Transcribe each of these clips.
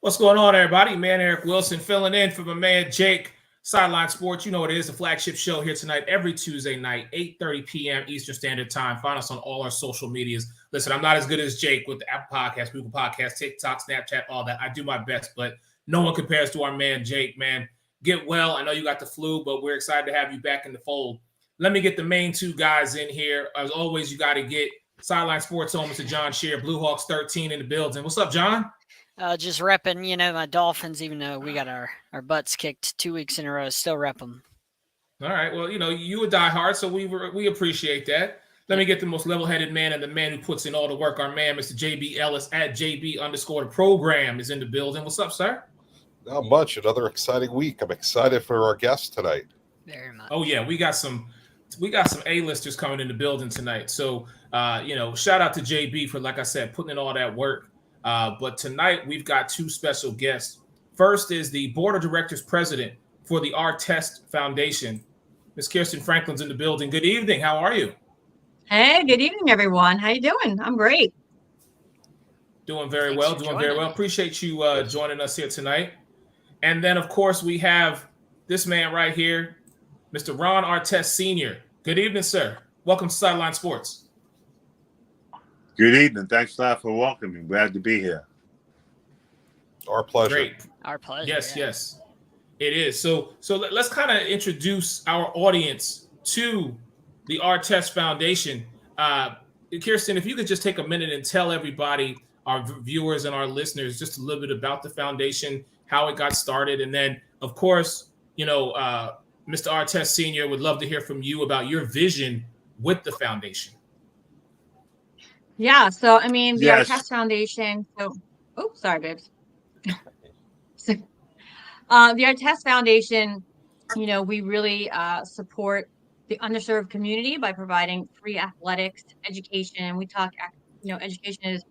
What's going on, everybody? Man, Eric Wilson filling in for my man Jake. Sideline Sports, you know what it is, the flagship show here tonight, every Tuesday night, 8:30 p.m. Eastern Standard Time. Find us on all our social medias. Listen, I'm not as good as Jake with the Apple Podcast, Google Podcast, TikTok, Snapchat, all that. I do my best, but no one compares to our man Jake, man. Get well. I know you got the flu, but we're excited to have you back in the fold. Let me get the main two guys in here. As always, you got to get Sideline Sports home, Mr. John Shear, Blue Hawks 13 in the building. What's up, John? Just repping, my Dolphins, even though we got our butts kicked 2 weeks in a row, still rep them. All right. Well, you a diehard, so we appreciate that. Let me get the most level-headed man and the man who puts in all the work. Our man, Mr. JB Ellis at JB_the program is in the building. What's up, sir? Not much. Another exciting week. I'm excited for our guest tonight. Very much. Oh yeah, we got some A-listers coming in the building tonight. So shout out to JB for, like I said, putting in all that work. But tonight we've got two special guests. First is the board of directors president for the Our Test Foundation. Ms. Kirsten Franklin's in the building. Good evening. How are you? Hey, good evening, everyone. How you doing? I'm great. Doing very well. Appreciate you joining us here tonight. And then, of course, we have this man right here, Mr. Ron Artest Sr. Good evening, sir. Welcome to Sideline Sports. Good evening. Thanks a lot for welcoming. Glad to be here. Our pleasure. Great. Our pleasure. Yes. It is. So let's kind of introduce our audience to the Our Test Foundation. Kirsten, if you could just take a minute and tell everybody, our viewers and our listeners, just a little bit about the foundation, how it got started, and then, of course, Mr. Artest Sr. would love to hear from you about your vision with the foundation. Yeah, so the Yes. Our Test Foundation. Sorry, babes. The Our Test Foundation, we really support the underserved community by providing free athletics, education. We talk, education is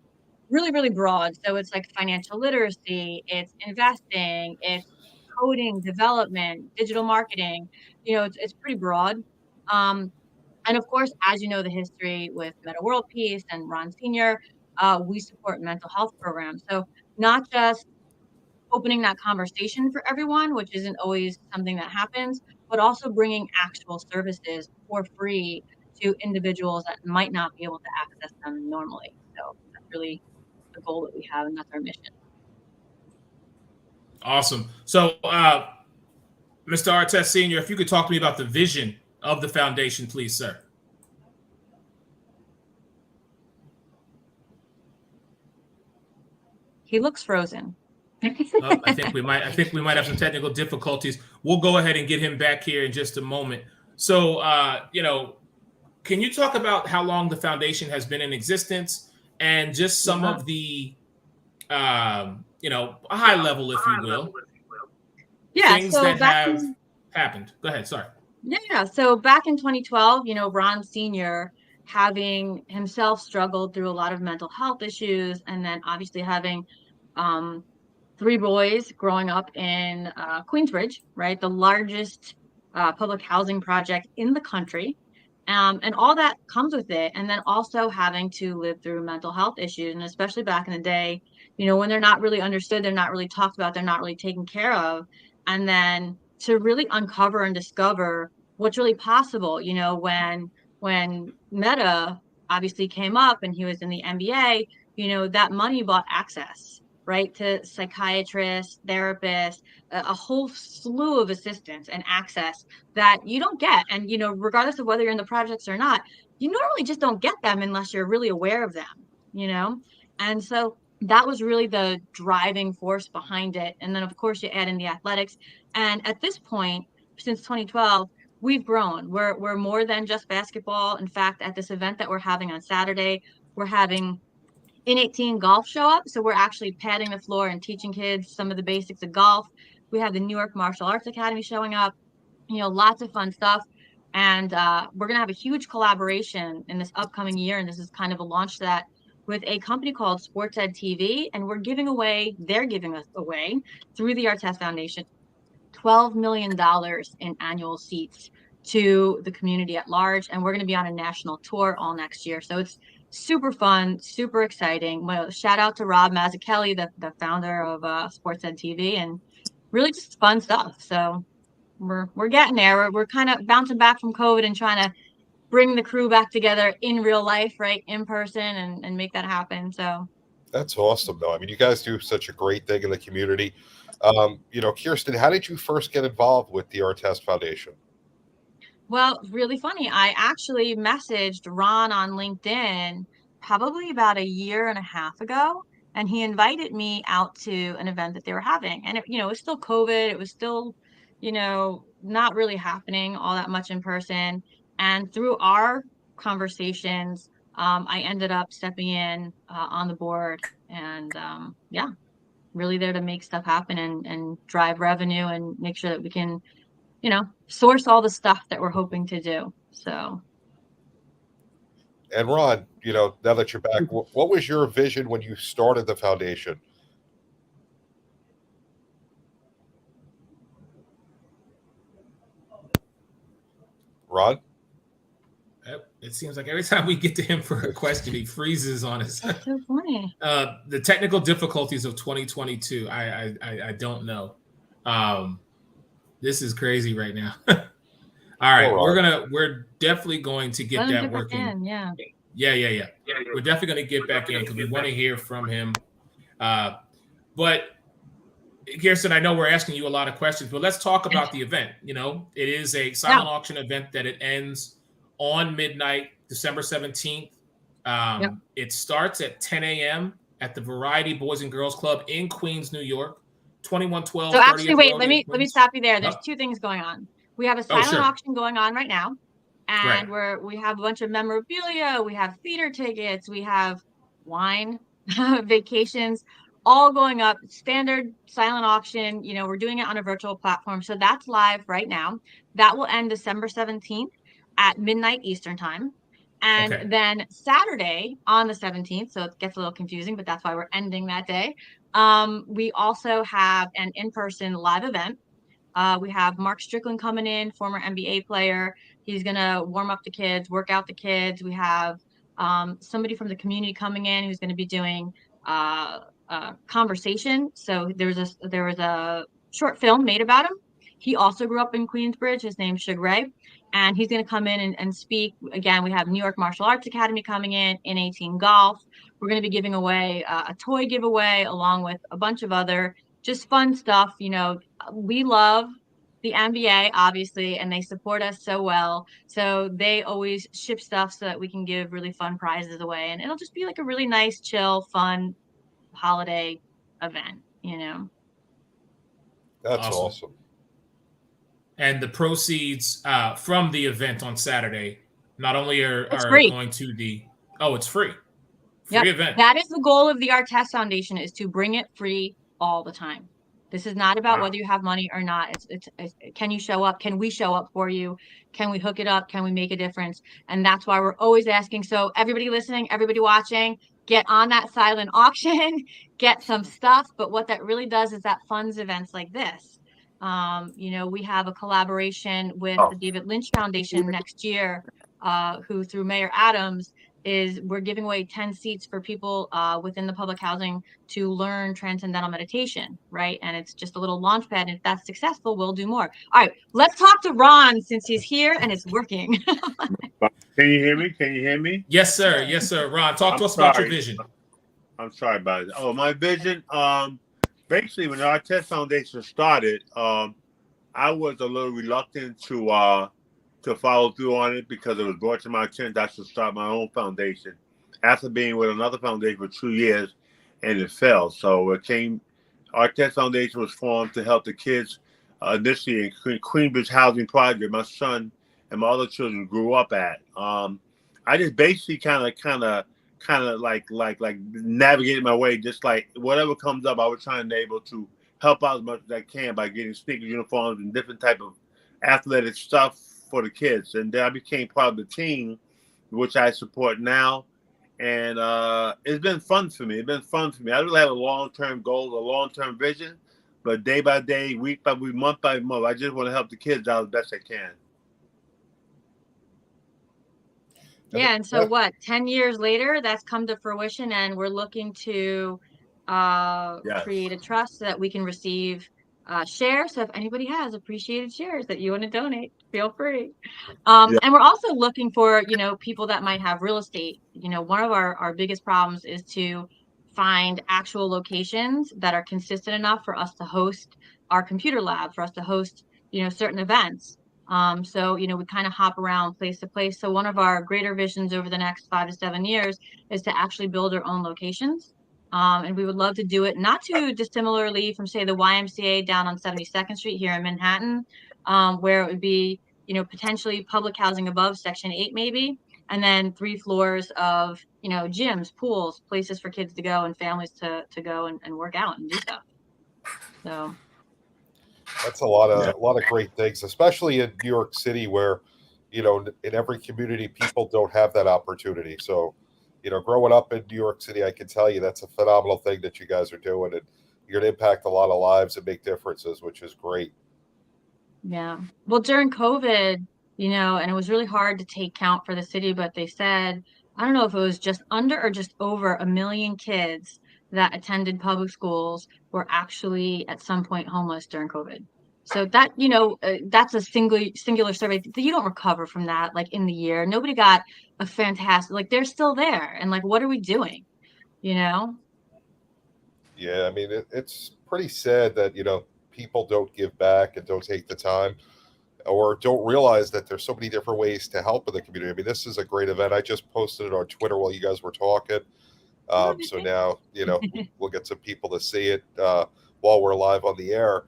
really, really broad. So it's like financial literacy, it's investing, it's coding, development, digital marketing. It's pretty broad. And of course, as you know, the history with Meta World Peace and Ron Sr., we support mental health programs. So not just opening that conversation for everyone, which isn't always something that happens, but also bringing actual services for free to individuals that might not be able to access them normally. So that's really the goal that we have, and that's our mission. Awesome. So, Mr. Artest Sr., if you could talk to me about the vision of the foundation, please, sir. He looks frozen. I think we might have some technical difficulties. We'll go ahead and get him back here in just a moment. So, can you talk about how long the foundation has been in existence and just some of the, a high level, if you will, things that have happened. Go ahead. Sorry. Yeah. So back in 2012, Ron Sr., having himself struggled through a lot of mental health issues, and then obviously having 3 boys growing up in Queensbridge, right? The largest public housing project in the country. And all that comes with it. And then also having to live through mental health issues. And especially back in the day, when they're not really understood, they're not really talked about, they're not really taken care of. And then to really uncover and discover what's really possible, when Meta obviously came up and he was in the NBA, that money bought access, right, to psychiatrists, therapists, a whole slew of assistance and access that you don't get. And, regardless of whether you're in the projects or not, you normally just don't get them unless you're really aware of them, And so that was really the driving force behind it. And then, of course, you add in the athletics. And at this point, since 2012, we've grown. We're more than just basketball. In fact, at this event that we're having on Saturday, we're having in-18 golf show up. So we're actually padding the floor and teaching kids some of the basics of golf. We have the New York Martial Arts Academy showing up, lots of fun stuff. And we're going to have a huge collaboration in this upcoming year. And this is kind of a launch that with a company called Sports Ed TV. And they're giving us away through the Our Test Foundation, $12 million in annual seats to the community at large. And we're going to be on a national tour all next year. So it's super fun, super exciting. Well, shout out to Rob Mazzucchelli, the founder of Sports Ed TV, and really just fun stuff. So we're getting there. We're kind of bouncing back from COVID and trying to bring the crew back together in real life, right, in person, and make that happen. So That's awesome, though. I mean, you guys do such a great thing in the community. Kirsten, how did you first get involved with the Artest Foundation? well, really funny. I actually messaged Ron on LinkedIn probably about a year and a half ago, and he invited me out to an event that they were having. And it was still COVID. It was still, not really happening all that much in person. And through our conversations, I ended up stepping in on the board, and yeah, really there to make stuff happen and drive revenue and make sure that we can source all the stuff that we're hoping to do. So, And Ron, now that you're back, what was your vision when you started the foundation? Ron? It seems like every time we get to him for a question, he freezes on us. that's so funny. The technical difficulties of 2022, I don't know. This is crazy right now. All right, we're definitely going to get that working. Yeah. Yeah. We're definitely going to get back in because we want to hear from him. But Kirsten, I know we're asking you a lot of questions, but let's talk about the event. It is a silent auction event that it ends on midnight, December 17th. It starts at 10 a.m. at the Variety Boys and Girls Club in Queens, New York. 2112. So actually, wait, let me stop you there. There's two things going on. We have a silent auction going on right now, and we have a bunch of memorabilia, we have theater tickets, we have wine, vacations, all going up. Standard silent auction. We're doing it on a virtual platform, so that's live right now. That will end December 17th at midnight Eastern time. And then Saturday on the 17th, so it gets a little confusing, but that's why we're ending that day. We also have an in-person live event. We have Mark Strickland coming in, former NBA player. He's going to warm up the kids, work out the kids. We have somebody from the community coming in who's going to be doing conversation. So there was a short film made about him. He also grew up in Queensbridge. His name's Sugar Ray. And he's going to come in and speak. Again, we have New York Martial Arts Academy coming in 18 Golf. We're going to be giving away a toy giveaway along with a bunch of other just fun stuff. We love the NBA, obviously, and they support us so well. So they always ship stuff so that we can give really fun prizes away. And it'll just be like a really nice, chill, fun holiday event, That's awesome. And the proceeds from the event on Saturday not only are going to it's free. Free event. That is the goal of the Artest Foundation, is to bring it free all the time. This is not about whether you have money or not. It's can you show up? Can we show up for you? Can we hook it up? Can we make a difference? And that's why we're always asking. So everybody listening, everybody watching, get on that silent auction, get some stuff. But what that really does is that funds events like this. We have a collaboration with the David Lynch Foundation next year, who through Mayor Adams we're giving away 10 seats for people within the public housing to learn transcendental meditation, right? And it's just a little launch pad. And if that's successful, we'll do more. All right, let's talk to Ron since he's here and it's working. Can you hear me? Yes, sir. Ron, talk to us about your vision. I'm sorry about it. Oh, my vision. Basically, when the Artest Foundation started, I was a little reluctant to follow through on it because it was brought to my attention that I should start my own foundation after being with another foundation for 2 years, and it fell. So Artest Foundation was formed to help the kids initially in Queensbridge Housing Project. My son and my other children grew up at. I just basically kind of like navigated my way, just like whatever comes up, I was trying to be able to help out as much as I can by getting sneakers, uniforms, and different type of athletic stuff for the kids. And then I became part of the team, which I support now. And it's been fun for me. I really have a long-term goal, a long-term vision, but day by day, week by week, month by month, I just want to help the kids out as best I can. Yeah, and so what? 10 years later, that's come to fruition, and we're looking to Yes. create a trust so that we can receive shares. So if anybody has appreciated shares that you want to donate, feel free. Yeah. And we're also looking for, people that might have real estate. One of our biggest problems is to find actual locations that are consistent enough for us to host our computer lab, for us to host, certain events. So, we kind of hop around place to place. So one of our greater visions over the next 5 to 7 years is to actually build our own locations. And we would love to do it not too dissimilarly from, say, the YMCA down on 72nd Street here in Manhattan, where it would be, potentially public housing above Section 8 maybe, and then 3 floors of, gyms, pools, places for kids to go and families to go and work out and do stuff. So That's a lot of great things, especially in New York City, where in every community people don't have that opportunity. So, growing up in New York City, I can tell you that's a phenomenal thing that you guys are doing, and you're going to impact a lot of lives and make differences, which is great. yeah. Well, during COVID, and it was really hard to take count for the city, but they said, I don't know if it was just under or just over 1 million kids that attended public schools were actually at some point homeless during COVID. So that, that's a singular survey. You don't recover from that, like in the year. Nobody got a fantastic, like they're still there. And like, what are we doing? Yeah, I mean, it's pretty sad that, people don't give back and don't take the time or don't realize that there's so many different ways to help in the community. I mean, this is a great event. I just posted it on Twitter while you guys were talking. So now, we'll get some people to see it while we're live on the air,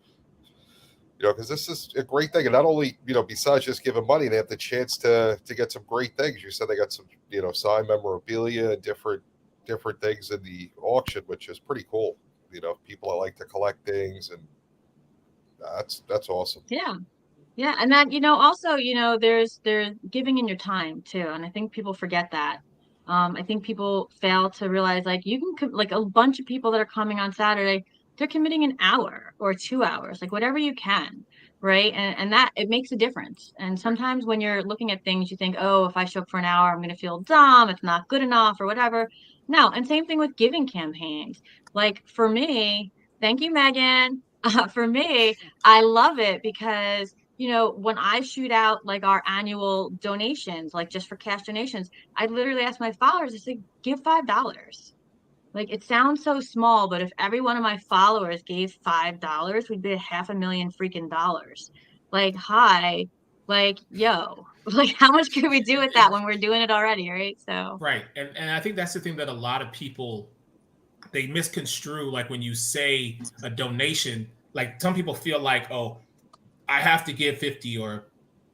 because this is a great thing. And not only, besides just giving money, they have the chance to get some great things. You said they got some, signed memorabilia and different things in the auction, which is pretty cool. People that like to collect things, and that's awesome. Yeah. Yeah. And that, also, there's giving in your time too. And I think people forget that. I think people fail to realize, like, you can, like, a bunch of people that are coming on Saturday, they're committing an hour or 2 hours, like whatever you can. Right. And that it makes a difference. And sometimes when you're looking at things, you think, oh, if I show up for an hour, I'm going to feel dumb. It's not good enough or whatever. No. And same thing with giving campaigns. Like for me, thank you, Megan. For me, I love it because, when I shoot out like our annual donations, like just for cash donations, I literally ask my followers, I say, give $5. Like it sounds so small, but if every one of my followers gave $5, we'd be at $500,000 freaking dollars. Like, hi, like, yo, like how much can we do with that when we're doing it already, right? So right. And I think that's the thing that a lot of people, they misconstrue, like when you say a donation, like some people feel like, oh, I have to give 50 or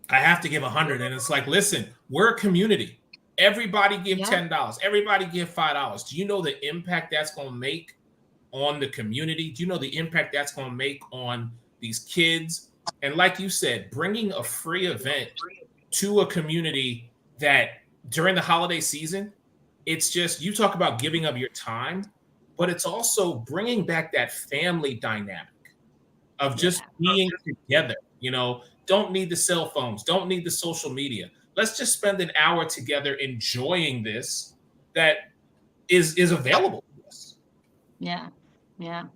I have to give 100. And it's like, listen, we're a community. Everybody give $10. Everybody give $5. Do you know the impact that's going to make on the community? Do you know the impact that's going to make on these kids? And like you said, bringing a free event to a community that during the holiday season, it's just, you talk about giving up your time, but it's also bringing back that family dynamic of just being together. Don't need the cell phones, don't need the social media. Let's just spend an hour together enjoying this that is available to us. Yeah. And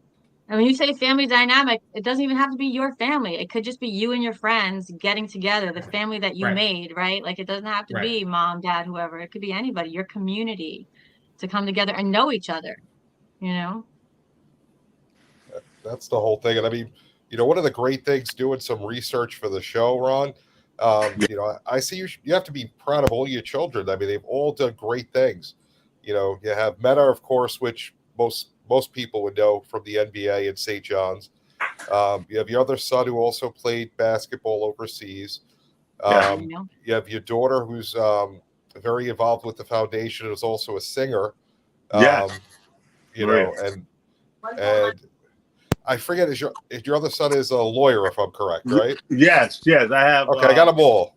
when you say family dynamic, it doesn't even have to be your family. It could just be you and your friends getting together, the family that you made, right? Like it doesn't have to be mom, dad, whoever. It could be anybody, your community, to come together and know each other, That's the whole thing. And I mean, one of the great things doing some research for the show, Ron, I see you have to be proud of all your children. I mean, they've all done great things. You have Meta, of course, which most people would know from the NBA and St. John's. You have your other son who also played basketball overseas. You have your daughter who's very involved with the foundation and is also a singer. And I forget, is your other son is a lawyer, if I'm correct, right? Yes, I have. Okay, I got them all.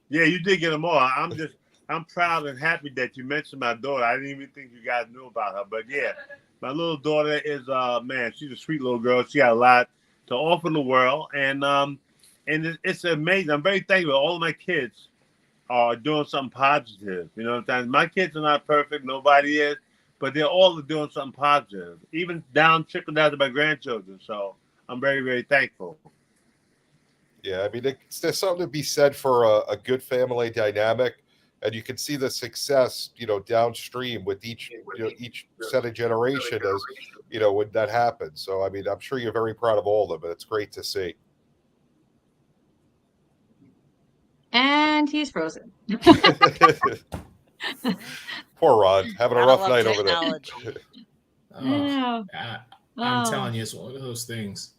Yeah, you did get them all. I'm proud and happy that you mentioned my daughter. I didn't even think you guys knew about her, but yeah, my little daughter is man, she's a sweet little girl. She got a lot to offer the world, and it's amazing. I'm very thankful. All of my kids are doing something positive. You know what I'm saying? My kids are not perfect, nobody is, but they're all doing something positive. Even trickle down to my grandchildren. So I'm very, very thankful. Yeah, I mean, there's something to be said for a good family dynamic, and you can see the success, downstream with each set of generation as when that happens. So, I mean, I'm sure you're very proud of all of them, and it's great to see. And he's frozen. Poor Ron, having a Gotta rough love night over there. technology. Oh, Yeah. I'm Oh. telling you, it's one of those things.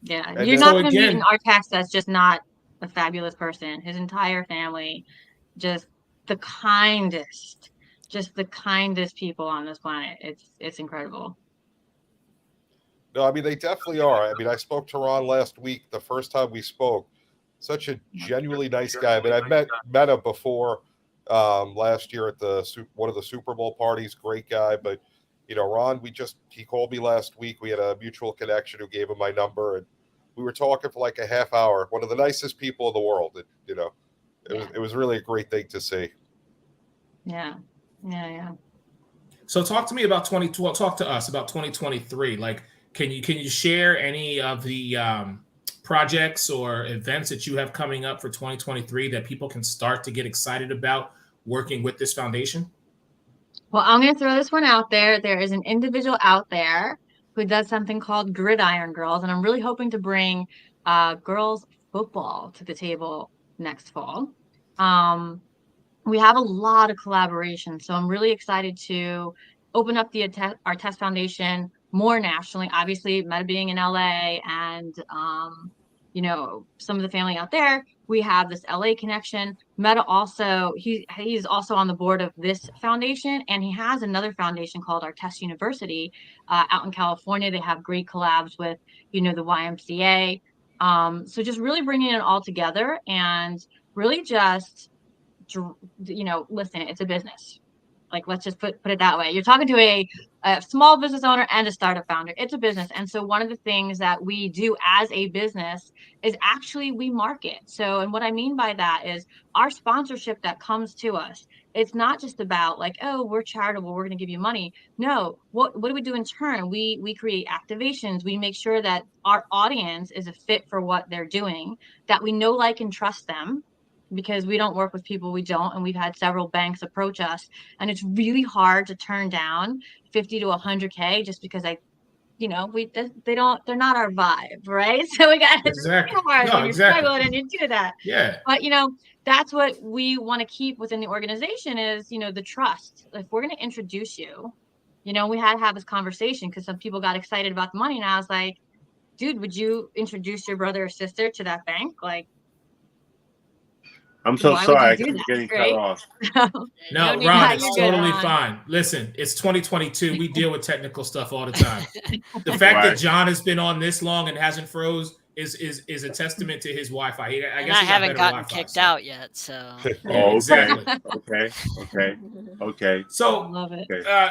Yeah, And you're then- not So going to meet an again- architect that's just not a fabulous person. His entire family, just the kindest people on this planet. It's incredible. No, I mean, they definitely are. I mean, I spoke to Ron last week, the first time we spoke. Such a genuinely nice guy. I mean, I've met him before last year at one of the Super Bowl parties. Great guy. But, Ron, he called me last week. We had a mutual connection who gave him my number, and we were talking for like a half hour. One of the nicest people in the world. It was really a great thing to see. Yeah. So talk to me about 2012. Talk to us about 2023. Like, can you share any of the projects or events that you have coming up for 2023 that people can start to get excited about working with this foundation? Well, I'm going to throw this one out there. There is an individual out there who does something called Gridiron Girls, and I'm really hoping to bring girls football to the table next fall. We have a lot of collaboration, so I'm really excited to open up our test foundation more nationally. Obviously, Meta being in LA, and some of the family out there, we have this LA connection. Meta also, he's also on the board of this foundation, and he has another foundation called Our Test University out in California. They have great collabs with the YMCA. So just really bringing it all together and really just listen, it's a business. Like, let's just put it that way. You're talking to a small business owner and a startup founder. It's a business. And so one of the things that we do as a business is actually we market. So, and what I mean by that is our sponsorship that comes to us, it's not just about like, oh, we're charitable, we're going to give you money. No, what do we do in turn? We create activations. We make sure that our audience is a fit for what they're doing, that we know, like, and trust them, because we don't work with people we don't. And we've had several banks approach us, and it's really hard to turn down 50 to 100K just because they're not our vibe, right? So we got Exactly. it's hard No, when you're exactly. struggling and you do that. Yeah. But that's what we want to keep within the organization is, the trust. If we're going to introduce you, we had to have this conversation because some people got excited about the money, and I was like, dude, would you introduce your brother or sister to that bank? Like, I'm so why would sorry. I you do keep that, getting right? cut off. No, No need Ron, to it's apologize. totally Ron. fine. Listen, it's 2022. We deal with technical stuff all the time. The fact that Right. John has been on this long and hasn't froze is a testament to his Wi-Fi. And I haven't gotten kicked out yet, so. Oh, Exactly. Okay. So, Love it. Okay.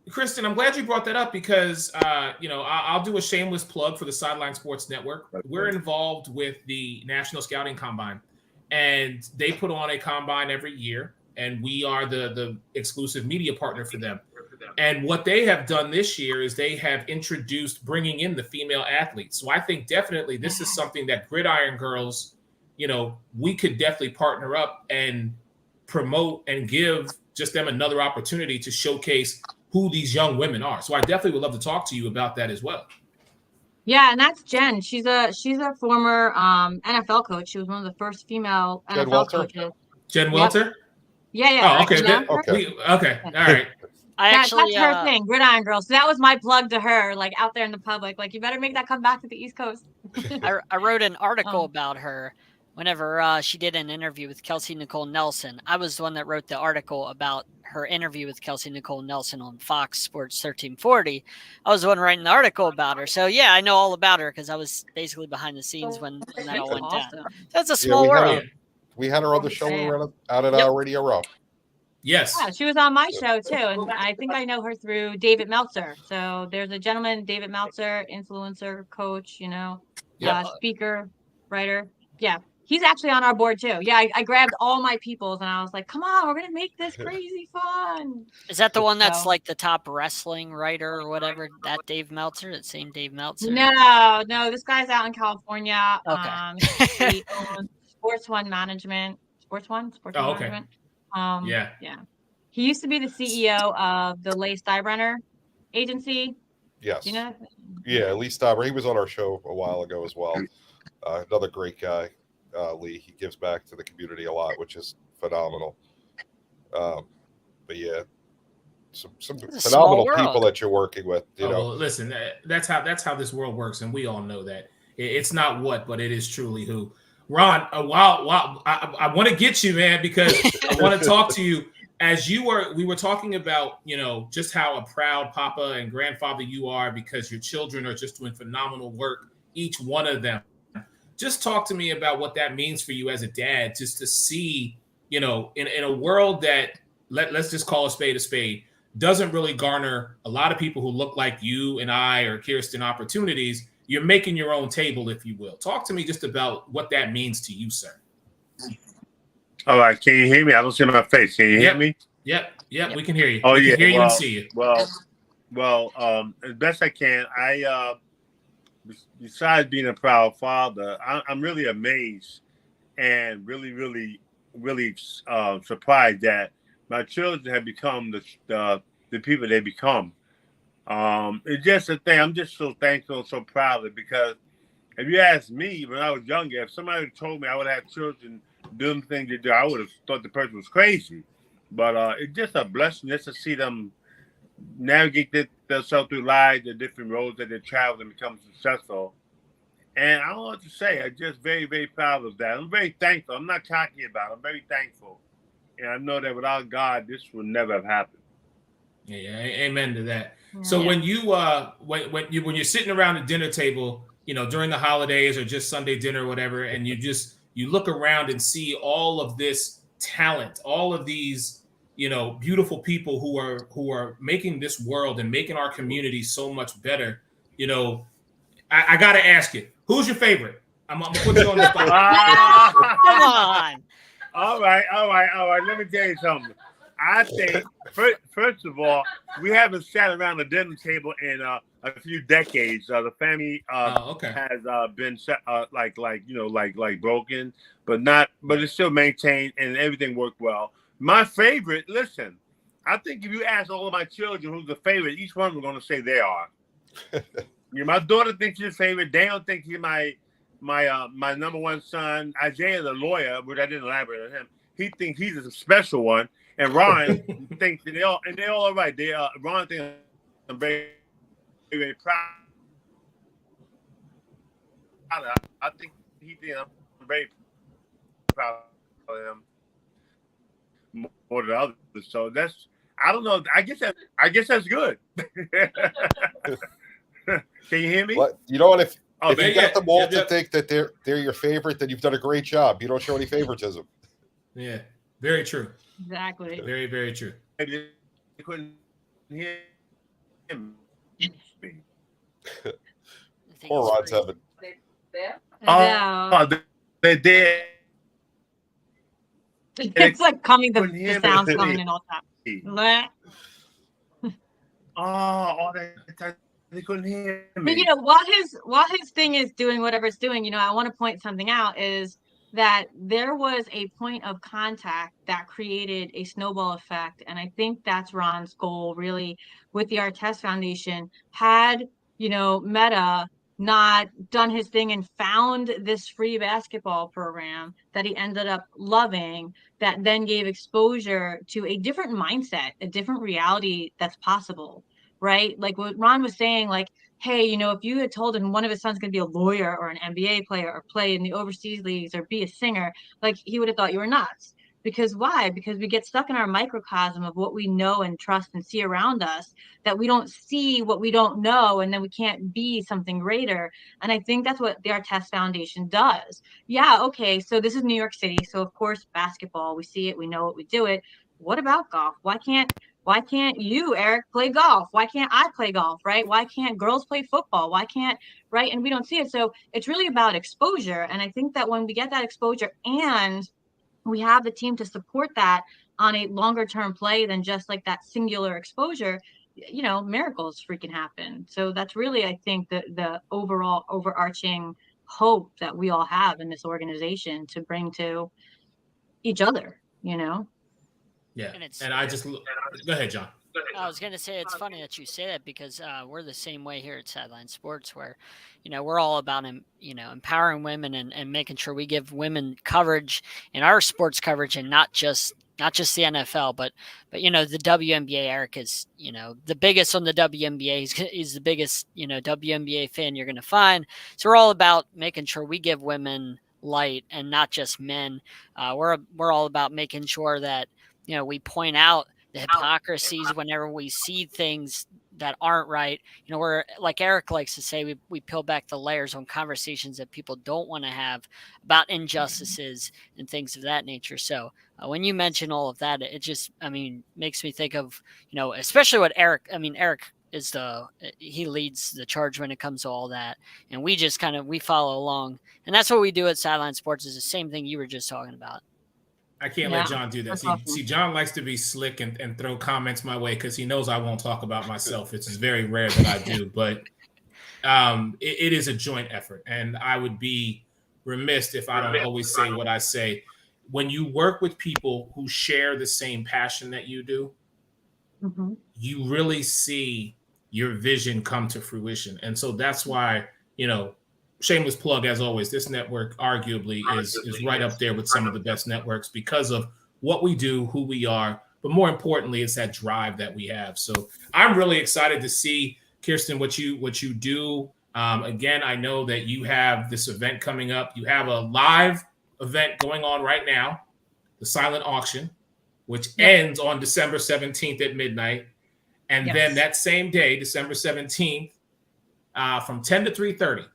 Kristen, I'm glad you brought that up because, I'll do a shameless plug for the Sideline Sports Network. That's We're right. involved with the National Scouting Combine, and they put on a combine every year, and we are the exclusive media partner for them. And what they have done this year is they have introduced bringing in the female athletes. So I think definitely this is something that Gridiron Girls, we could definitely partner up and promote and give just them another opportunity to showcase who these young women are. So I definitely would love to talk to you about that as well. Yeah, and that's Jen. She's a former NFL coach. She was one of the first female Jen NFL Welter? coaches. Jen Yep. Welter? Yeah. Oh, okay. You know her? Okay. Okay. All right. I That's her thing, Gridiron Girl. So that was my plug to her, like out there in the public. Like, you better make that come back to the East Coast. I wrote an article Oh. about her whenever she did an interview with Kelsey Nicole Nelson. I was the one that wrote the article about her interview with Kelsey Nicole Nelson on Fox Sports 1340. I was the one writing the article about her. So, yeah, I know all about her because I was basically behind the scenes when that all went down. Awesome. So it's a small world. We had her on the show. We were out at Yep. Radio Row. Yes. Yeah, she was on my show too, and I think I know her through David Meltzer. So there's a gentleman, David Meltzer, influencer, coach, Yeah. speaker, writer. Yeah, He's actually on our board too. Yeah, I grabbed all my peoples and I was like, come on, we're going to make this crazy fun. Is that the one that's So- like the top wrestling writer or whatever? That Dave Meltzer? That same Dave Meltzer? No, this guy's out in California. Okay. He owns Sports One Management. Sports One Oh, okay. Management. Yeah. He used to be the CEO of the Leigh Steinbrenner agency. Yes. You know? Yeah, Lee Stauber. He was on our show a while ago as well. Another great guy, Lee. He gives back to the community a lot, which is phenomenal. But yeah, some phenomenal people that you're working with. You know, well, listen, that's how this world works, and we all know that it's not what, but it is truly who. Ron, wow, I want to get you, man, because I want to talk to you. As we were talking about, just how a proud papa and grandfather you are because your children are just doing phenomenal work, each one of them. Just talk to me about what that means for you as a dad, just to see, in a world that, let's just call a spade, doesn't really garner a lot of people who look like you and I or Kirsten opportunities. You're making your own table, if you will. Talk to me just about what that means to you, sir. All right, can you hear me? I don't see my face. Can you hear me? Yep, we can hear you. Oh, we yeah. can hear you and see you. Well, as best I can, besides being a proud father, I'm really amazed and really, really, really surprised that my children have become the people they become. It's just a thing. I'm just so thankful and so proud of it, because if you ask me, when I was younger, if somebody told me I would have children doing things they do, I would have thought the person was crazy. But it's just a blessing just to see them navigate themselves through life, the different roads that they travel and become successful. And I don't know what to say. I'm just very, very proud of that. I'm very thankful. I'm not cocky about it. I'm very thankful. And I know that without God, this would never have happened. Yeah, amen to that. So when you when you're sitting around the dinner table, during the holidays or just Sunday dinner or whatever, and you look around and see all of this talent, all of these beautiful people who are making this world and making our community so much better. I gotta ask you, who's your favorite? I'm gonna put you on the spot. Come on. All right. Let me tell you something. I think first of all, we haven't sat around the dinner table in a few decades. The family has been like broken, but it's still maintained and everything worked well. My favorite, listen, I think if you ask all of my children who's the favorite, each one of them are going to say they are. My daughter thinks she's the favorite. Daniel thinks he's my number one son. Isaiah, the lawyer, which I didn't elaborate on him, he thinks he's a special one. And Ron thinks that they're all right. Ron thinks I'm very, very proud. I think he thinks I'm very proud of him more than others. So I don't know. I guess that's good. Can you hear me? What? You know what? If you got them all to yep. think that they're your favorite, then you've done a great job. You don't show any favoritism. Yeah, very true. Exactly. Very, very true. They couldn't hear me. Poor Rod's having. They did. It's like coming, the sounds coming in all that. They couldn't hear me. But while his thing is doing whatever it's doing, I want to point something out is that there was a point of contact that created a snowball effect. And I think that's Ron's goal really with the Artest Foundation. Had, Meta not done his thing and found this free basketball program that he ended up loving, that then gave exposure to a different mindset, a different reality that's possible, right? Like what Ron was saying, like, hey, if you had told him one of his sons going to be a lawyer or an NBA player or play in the overseas leagues or be a singer, like he would have thought you were nuts. Because why? Because we get stuck in our microcosm of what we know and trust and see around us, that we don't see what we don't know, and then we can't be something greater. And I think that's what the Artest Foundation does. Yeah, okay, so this is New York City. So of course, basketball, we see it, we know it, we do it. What about golf? Why can't Why can't you, Eric, play golf? Why can't I play golf, right? Why can't girls play football? Why can't, right? And we don't see it. So it's really about exposure. And I think that when we get that exposure and we have the team to support that on a longer term play than just like that singular exposure, you know, miracles freaking happen. So that's really, I think, the overall overarching hope that we all have in this organization to bring to each other, you know? Yeah. And I just go ahead, John. I was going to say, it's funny that you say that because we're the same way here at Sideline Sports, where, you know, we're all about, you know, empowering women and making sure we give women coverage in our sports coverage, and not just the NFL, but you know, the WNBA. Eric is, you know, the biggest on the WNBA. He's the biggest, you know, WNBA fan you're going to find. So we're all about making sure we give women light and not just men. We're all about making sure that, you know, we point out the hypocrisies whenever we see things that aren't right. You know, we're, like Eric likes to say, we peel back the layers on conversations that people don't want to have about injustices and things of that nature. So when you mention all of that, it just, I mean, makes me think of, you know, especially what Eric is he leads the charge when it comes to all that. And we just we follow along. And that's what we do at Sideline Sports, is the same thing you were just talking about. I can't let John do that. See, John likes to be slick and throw comments my way because he knows I won't talk about myself. It's very rare that I do, but it is a joint effort. And I would be remiss if I don't always say what I say. When you work with people who share the same passion that you do, you really see your vision come to fruition. And so that's why, you know, shameless plug, as always, this network arguably is right up there with some of the best networks because of what we do, who we are, but more importantly, it's that drive that we have. So I'm really excited to see, Kirsten, what you do. Again, I know that you have this event coming up. You have a live event going on right now, the silent auction, which ends on December 17th at midnight. And then that same day, December 17th, from 10 to 3:30,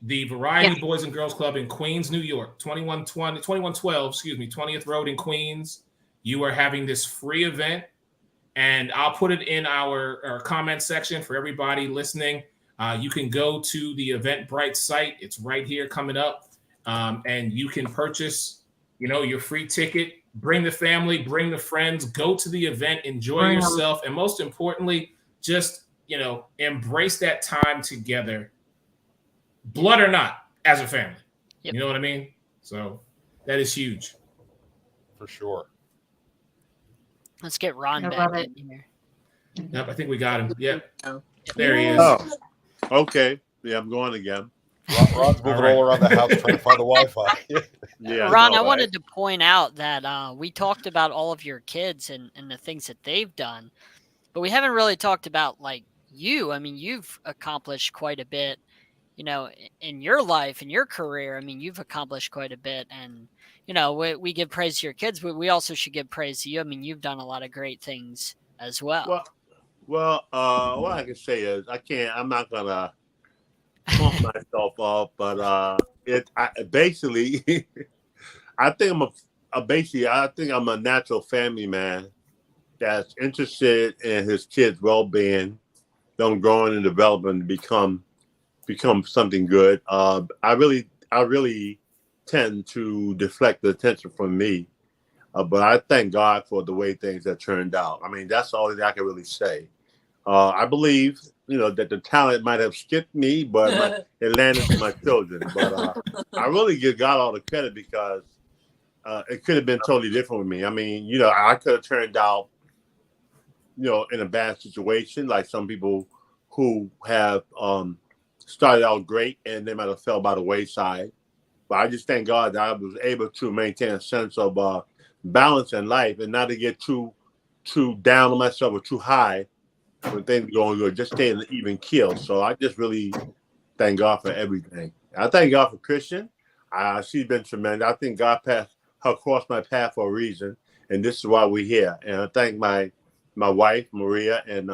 the Variety Boys and Girls Club in Queens, New York, 2112, 20th Road in Queens. You are having this free event, and I'll put it in our comment section for everybody listening. You can go to the Eventbrite site. It's right here coming up, and you can purchase, you know, your free ticket. Bring the family, bring the friends, go to the event, enjoy yourself, and most importantly, just, you know, embrace that time together, blood or not, as a family. You know what I mean? So that is huge. For sure. Let's get Ron back in here. Yep, I think we got him. Yep. There he is. Oh, okay. Yeah, I'm going again. Ron's moving all around the house trying to find the Wi-Fi. Yeah, Ron, I wanted to point out that we talked about all of your kids and the things that they've done, but we haven't really talked about, like, you. I mean, you've accomplished quite a bit, you know, in your life, in your career. I mean, you've accomplished quite a bit, and, you know, we give praise to your kids, but we also should give praise to you. I mean, you've done a lot of great things as well. What I can say is I'm not gonna pump myself up, but I think I'm a natural family man that's interested in his kids' well-being, them growing and developing to become something good. I really tend to deflect the attention from me, but I thank God for the way things have turned out. I mean, that's all that I can really say. I believe, you know, that the talent might have skipped me, but it landed to my children. But I really give God all the credit because it could have been totally different with me. I mean, you know, I could have turned out, you know, in a bad situation, like some people who have started out great and they might have fell by the wayside. But I just thank God that I was able to maintain a sense of balance in life and not to get too down on myself or too high when things are going good, just stay in an even keel. So I just really thank God for everything. I thank God for Christian. She's been tremendous. I think God passed her across my path for a reason, and this is why we're here. And I thank my wife, Maria, and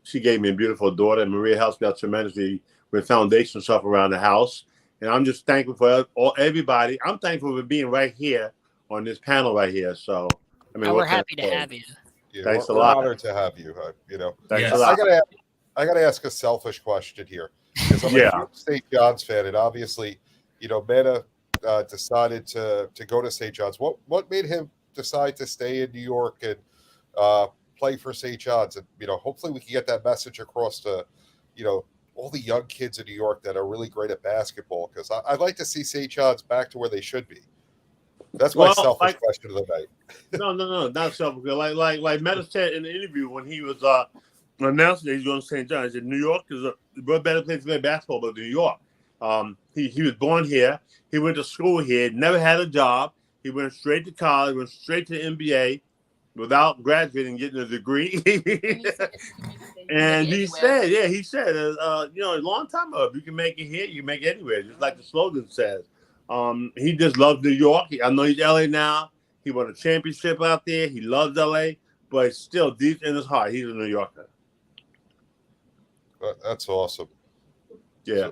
she gave me a beautiful daughter. And Maria helps me out tremendously with foundation stuff around the house. And I'm just thankful for everybody. I'm thankful for being right here on this panel right here. So, I mean, we're happy to have you. Thanks a we're lot. honored to have you. Thanks Yes. a lot. I gotta ask a selfish question here, because I'm a huge St. John's fan, and obviously, Mena decided to go to St. John's. What made him decide to stay in New York and play for St. John's? And hopefully we can get that message across to all the young kids in New York that are really great at basketball, because I'd like to see St. John's back to where they should be. That's my selfish question of the night. No, not selfish. Like Meta said in the interview when he was announcing that he's going to St. John's, he said New York is a better place to play basketball than New York. He was born here. He went to school here. Never had a job. He went straight to college. Went straight to the NBA without graduating, and getting a degree. And he said, a long time ago, if you can make it here, you can make it anywhere. Just like the slogan says. He just loves New York. I know he's LA now. He won a championship out there. He loves LA, but still deep in his heart, he's a New Yorker. That's awesome. Yeah.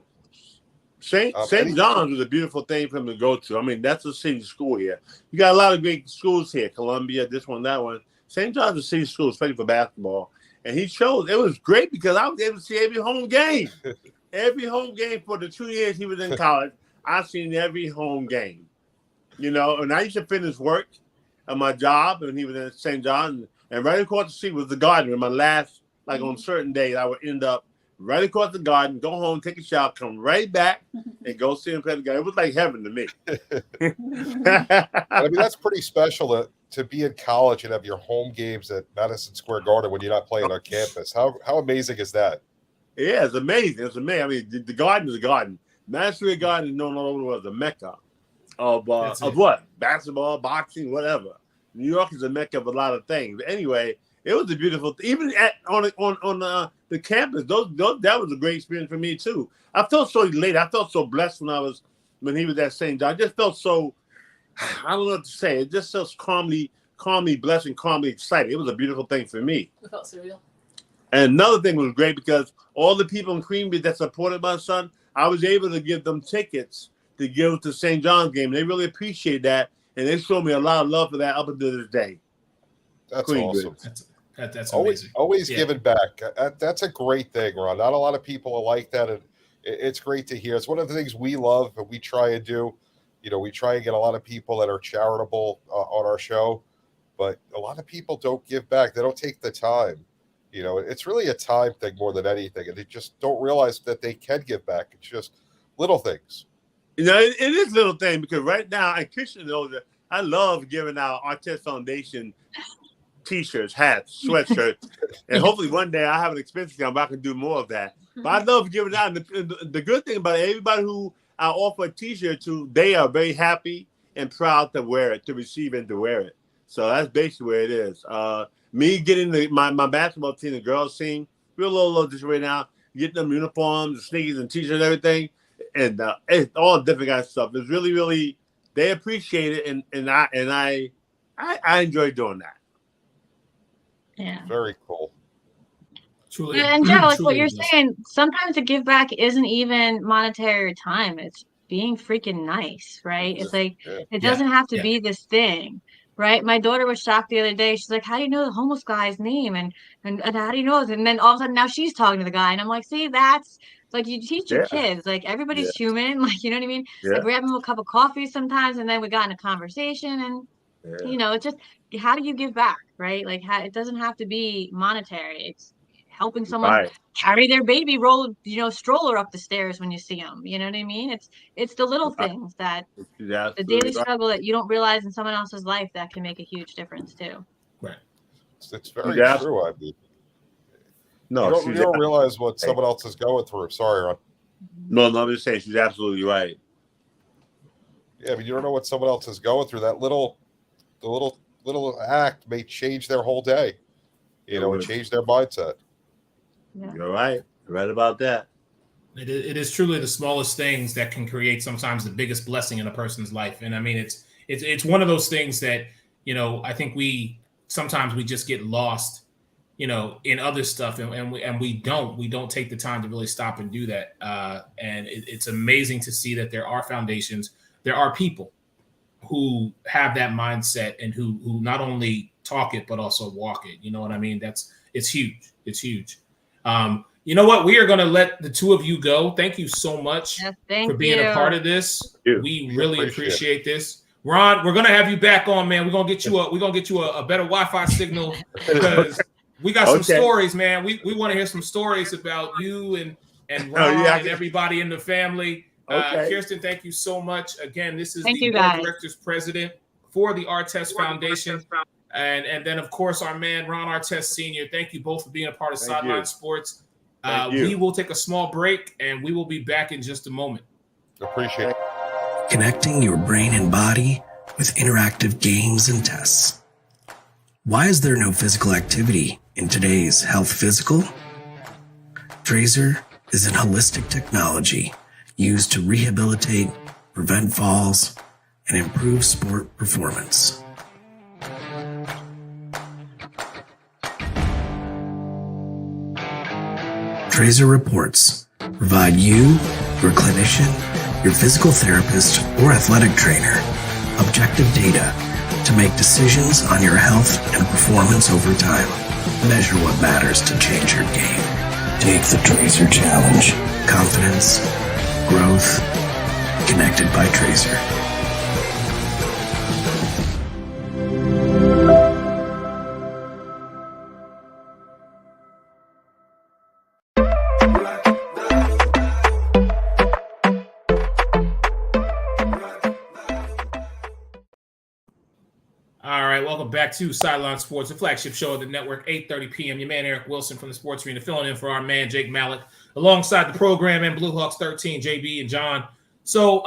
St. John's was a beautiful thing for him to go to. I mean, that's a city school here. You got a lot of great schools here. Columbia, this one, that one. St. John's is a city school, especially for basketball. And he showed it was great because I was able to see every home game. Every home game for the 2 years he was in college. I've seen every home game. And I used to finish work at my job, and he was in St. John's. And right across the street was the garden. And my last, on certain days, I would end up right across the garden, go home, take a shower, come right back, and go see him play the game. It was like heaven to me. I mean, that's pretty special to be in college and have your home games at Madison Square Garden when you're not playing on campus. How amazing is that? Yeah, it's amazing. It's amazing. I mean, the garden is a garden. Madison Square Garden is known all over the world as a mecca of what? Basketball, boxing, whatever. New York is a mecca of a lot of things. But anyway, it was a beautiful even on the campus. That was a great experience for me too. I felt so elated. I felt so blessed when he was at St. John. I just felt so, I don't know what to say. It just felt calmly blessed and calmly excited. It was a beautiful thing for me. It felt surreal. And another thing was great because all the people in Queensbridge that supported my son, I was able to give them tickets to give to St. John's game. They really appreciate that, and they showed me a lot of love for that up until this day. That's Queensbridge. awesome. That's amazing. Always giving back. That's a great thing, Ron. Not a lot of people are like that, and it's great to hear. It's one of the things we love and we try and do. We try and get a lot of people that are charitable on our show, but a lot of people don't give back. They don't take the time. It's really a time thing more than anything, and they just don't realize that they can give back. It's just little things. It is a little thing because right now, and Christian knows that I love giving out Artist Foundation T-shirts, hats, sweatshirts, and hopefully one day I have an expense account, but I can do more of that. But I love giving it out. And the good thing about it, everybody who I offer a T-shirt to, they are very happy and proud to wear it, to receive and to wear it. So that's basically where it is. Me getting my basketball team, the girls team, we're a little different right now. Getting them uniforms, sneakers, and T-shirts, and everything, and it's all different kind of stuff. It's really, really, they appreciate it, and I enjoy doing that. Yeah. Very cool. Truly, And Joe, like what you're blessed. saying, sometimes the give back isn't even monetary or time. It's being freaking nice, right? It's like it doesn't have to be this thing, right? My daughter was shocked the other day. She's like, "How do you know the homeless guy's name? And how do you know it?" And then all of a sudden now she's talking to the guy, and I'm like, "See, that's like you teach your kids. Like everybody's human. Like you know what I mean? Yeah. I grab them a cup of coffee sometimes, and then we got in a conversation, and it's just how do you give back, right? Like it doesn't have to be monetary. It's helping someone carry their baby stroller up the stairs when you see them. You know what I mean? It's the little things that the daily struggle that you don't realize in someone else's life that can make a huge difference too. Right. It's very true. I mean, you don't realize what someone else is going through. Sorry, Ron. No, I'm just saying she's absolutely right. Yeah, I mean, you don't know what someone else is going through. The little act may change their whole day, and change their mindset. Yeah. You're right. You're right about that. It is truly the smallest things that can create sometimes the biggest blessing in a person's life. And I mean, it's one of those things that, I think we just get lost, in other stuff. And we don't take the time to really stop and do that. And it's amazing to see that there are foundations, there are people who have that mindset and who not only talk it, but also walk it. You know what I mean? It's huge. It's huge. You know what? We are going to let the two of you go. Thank you so much for being a part of this. We really appreciate this. Ron, we're going to have you back on, man. We're going to get you a better Wi-Fi signal because we got some stories, man. We want to hear some stories about you and Ron and everybody in the family. Kirsten, thank you so much. Again, this is the board of directors president for the Artest Foundation. And then, of course, our man, Ron Artest Sr. Thank you both for being a part of Sideline Sports. We will take a small break, and we will be back in just a moment. Appreciate it. Connecting your brain and body with interactive games and tests. Why is there no physical activity in today's health physical? Trazer is an holistic technology used to rehabilitate, prevent falls, and improve sport performance. Trazer reports provide you, your clinician, your physical therapist, or athletic trainer objective data to make decisions on your health and performance over time. Measure what matters to change your game. Take the Trazer Challenge. Confidence, growth, connected by Trazer. Welcome back to Sideline Sports, the flagship show of the network, 8:30 p.m. Your man, Eric Wilson from the Sports Arena, filling in for our man, Jake Malik, alongside the program and Blue Hawks 13, JB and John. So,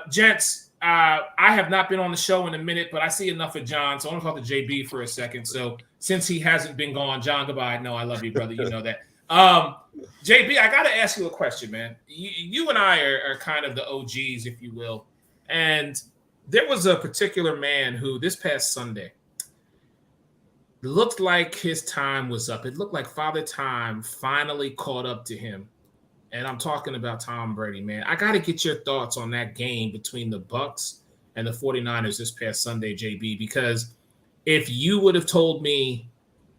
gents, I have not been on the show in a minute, but I see enough of John, so I want to talk to JB for a second. So, since he hasn't been gone, John, goodbye. No, I love you, brother. You know that. JB, I got to ask you a question, man. You and I are kind of the OGs, if you will. And there was a particular man who this past Sunday looked like his time was up. It looked like Father Time finally caught up to him. And I'm talking about Tom Brady, man. I got to get your thoughts on that game between the Bucks and the 49ers this past Sunday, JB, because if you would have told me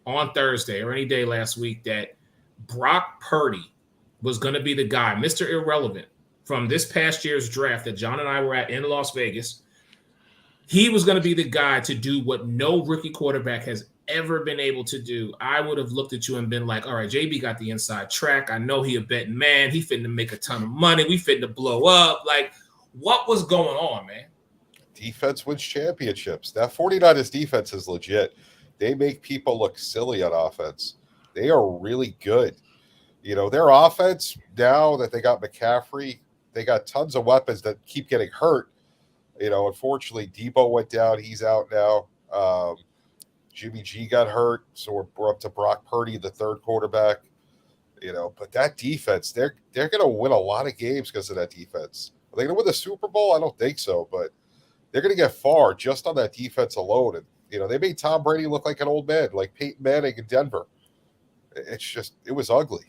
on Thursday or any day last week that Brock Purdy was going to be the guy, Mr. Irrelevant, from this past year's draft that John and I were at in Las Vegas, he was going to be the guy to do what no rookie quarterback has ever been able to do, I would have looked at you and been like, all right, JB got the inside track. I know he a betting man. He finna make a ton of money. We finna blow up. Like, what was going on, man? Defense wins championships. That 49ers defense is legit. They make people look silly on offense. They are really good. You know, their offense, now that they got McCaffrey, they got tons of weapons that keep getting hurt. You know, unfortunately, Debo went down. He's out now. Jimmy G got hurt, so we're up to Brock Purdy, the third quarterback. You know, but that defense, they're going to win a lot of games because of that defense. Are they going to win the Super Bowl? I don't think so, but they're going to get far just on that defense alone. And, you know, they made Tom Brady look like an old man, like Peyton Manning in Denver. It's just, it was ugly.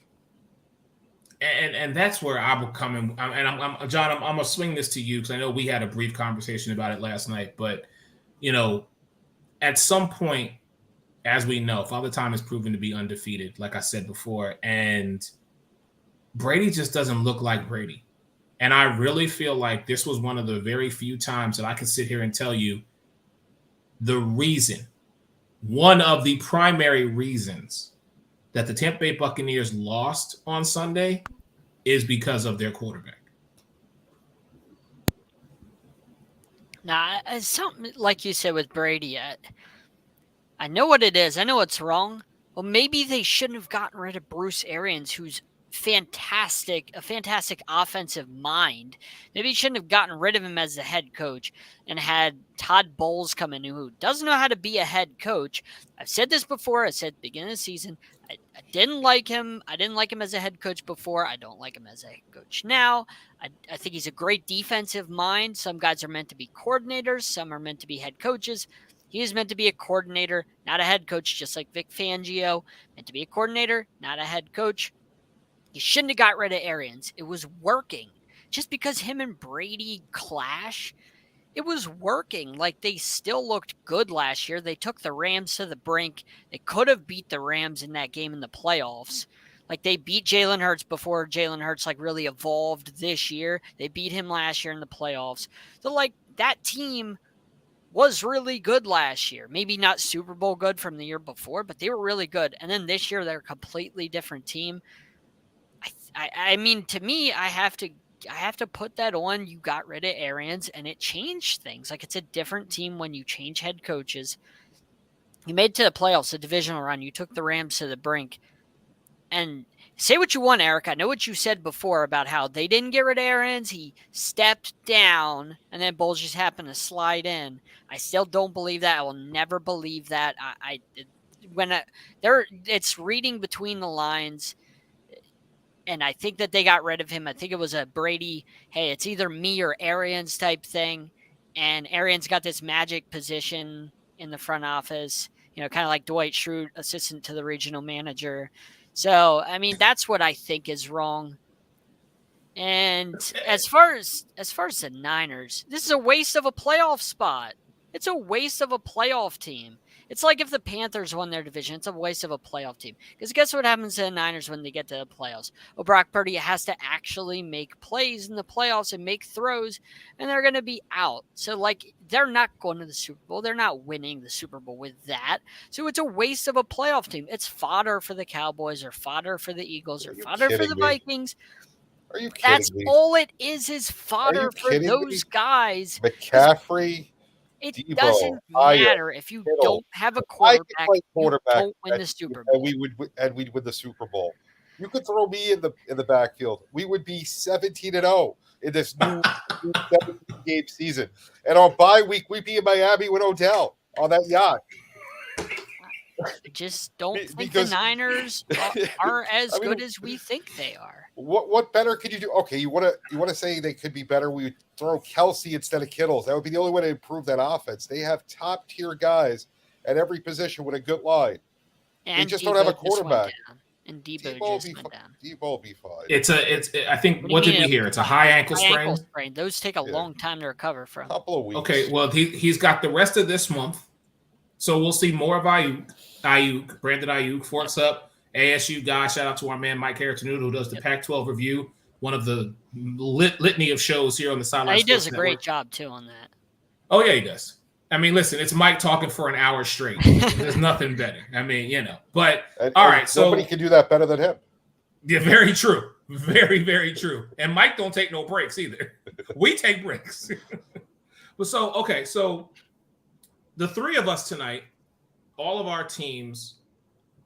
And that's where I will come in. And I'm John, I'm going to swing this to you because I know we had a brief conversation about it last night. But, you know, at some point, as we know, Father Time has proven to be undefeated, like I said before. And Brady just doesn't look like Brady. And I really feel like this was one of the very few times that I can sit here and tell you the reason, one of the primary reasons that the Tampa Bay Buccaneers lost on Sunday is because of their quarterback. Now, something like you said with Brady, I know what it is. I know it's wrong. Well, maybe they shouldn't have gotten rid of Bruce Arians, who's a fantastic offensive mind. Maybe you shouldn't have gotten rid of him as the head coach and had Todd Bowles come in, who doesn't know how to be a head coach. I've said this before. I said at the beginning of the season, I didn't like him. I didn't like him as a head coach before. I don't like him as a head coach now. I think he's a great defensive mind. Some guys are meant to be coordinators. Some are meant to be head coaches. He is meant to be a coordinator, not a head coach, just like Vic Fangio. Meant to be a coordinator, not a head coach. You shouldn't have got rid of Arians. It was working. Just because him and Brady clash, it was working. Like, they still looked good last year. They took the Rams to the brink. They could have beat the Rams in that game in the playoffs. Like, they beat Jalen Hurts before Jalen Hurts, like, really evolved this year. They beat him last year in the playoffs. So, like, that team was really good last year. Maybe not Super Bowl good from the year before, but they were really good. And then this year, they're a completely different team. I mean, to me, I have to put that on. You got rid of Arians, and it changed things. Like, it's a different team when you change head coaches. You made it to the playoffs, a divisional round. You took the Rams to the brink. And say what you want, Eric. I know what you said before about how they didn't get rid of Arians. He stepped down, and then Bulls just happened to slide in. I still don't believe that. I will never believe that. It's reading between the lines. And I think that they got rid of him. I think it was a Brady, hey, it's either me or Arians type thing. And Arians got this magic position in the front office, kind of like Dwight Schrute, assistant to the regional manager. So, I mean, that's what I think is wrong. And as far as the Niners, this is a waste of a playoff spot. It's a waste of a playoff team. It's like if the Panthers won their division, it's a waste of a playoff team. Because guess what happens to the Niners when they get to the playoffs? Well, Brock Purdy has to actually make plays in the playoffs and make throws, and they're going to be out. So, like, they're not going to the Super Bowl. They're not winning the Super Bowl with that. So it's a waste of a playoff team. It's fodder for the Cowboys or fodder for the Eagles or fodder for the Vikings. Are you kidding That's me? all it is fodder for those guys. McCaffrey, it Debo, doesn't matter if you don't have a quarterback, you don't win the Super Bowl. And we'd win the Super Bowl. You could throw me in the backfield. We would be 17-0 in this new 17-game season. And on bye week, we'd be in Miami with Odell on that yacht. I just don't think the Niners are as good as we think they are. What better could you do? Okay, you want to say they could be better? We would throw Kelsey instead of Kittles. That would be the only way to improve that offense. They have top tier guys at every position with a good line. And they just Debo don't have a quarterback. And Debo just went down. Debo will be fine. I think what did we hear? It's a high ankle sprain. Those take a long time to recover from. A couple of weeks. Okay, well he's got the rest of this month, so we'll see more of Ayuk. Brandon Ayuk forks up. ASU guy, shout out to our man Mike Harritonuto, who does the Pac-12 review, one of the litany of shows here on the Sideline Sports Network. He does a great job too on that. Oh yeah, he does. I mean, listen, it's Mike talking for an hour straight. There's nothing better. I mean, But all right, so nobody can do that better than him. Yeah, very true. Very, very true. And Mike don't take no breaks either. We take breaks. But so the three of us tonight, all of our teams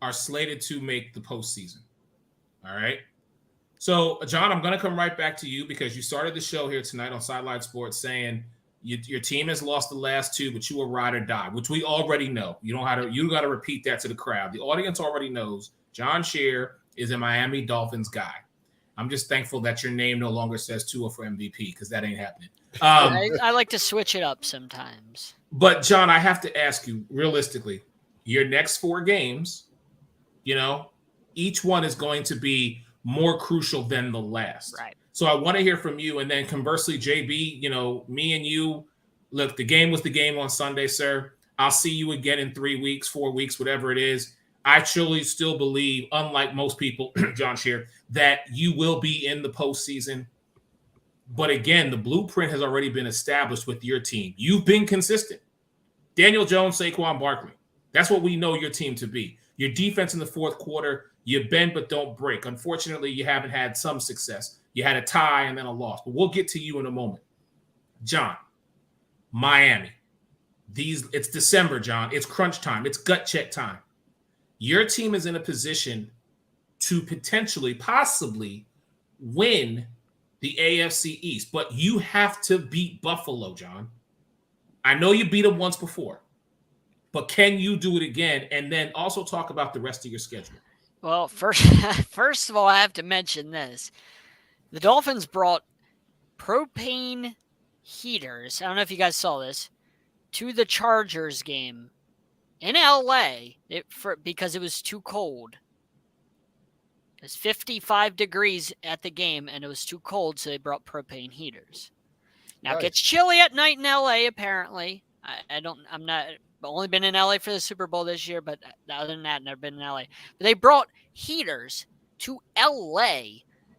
are slated to make the postseason. All right. So, John, I'm going to come right back to you because you started the show here tonight on Sideline Sports saying your team has lost the last two, but you will ride or die, which we already know. You got to repeat that to the crowd. The audience already knows John Scheer is a Miami Dolphins guy. I'm just thankful that your name no longer says Tua for MVP because that ain't happening. I like to switch it up sometimes. But, John, I have to ask you realistically, your next 4 games, each one is going to be more crucial than the last. Right. So I want to hear from you. And then conversely, JB, me and you, look, the game was the game on Sunday, sir. I'll see you again in 3 weeks, 4 weeks, whatever it is. I truly still believe, unlike most people, John Scheer, that you will be in the postseason. But again, the blueprint has already been established with your team. You've been consistent. Daniel Jones, Saquon Barkley. That's what we know your team to be. Your defense in the fourth quarter, you bend but don't break. Unfortunately, you haven't had some success. You had a tie and then a loss. But we'll get to you in a moment. John, Miami. It's December, John. It's crunch time. It's gut check time. Your team is in a position to potentially, possibly win the AFC East. But you have to beat Buffalo, John. I know you beat them once before. But can you do it again? And then also talk about the rest of your schedule. Well, first of all, I have to mention this. The Dolphins brought propane heaters. I don't know if you guys saw this to the Chargers game in LA because it was too cold. It was 55 degrees at the game and it was too cold, so they brought propane heaters. Now Nice. it gets chilly at night in LA, apparently. I'm not, I've only been in LA for the Super Bowl this year, but other than that, never been in LA. But they brought heaters to LA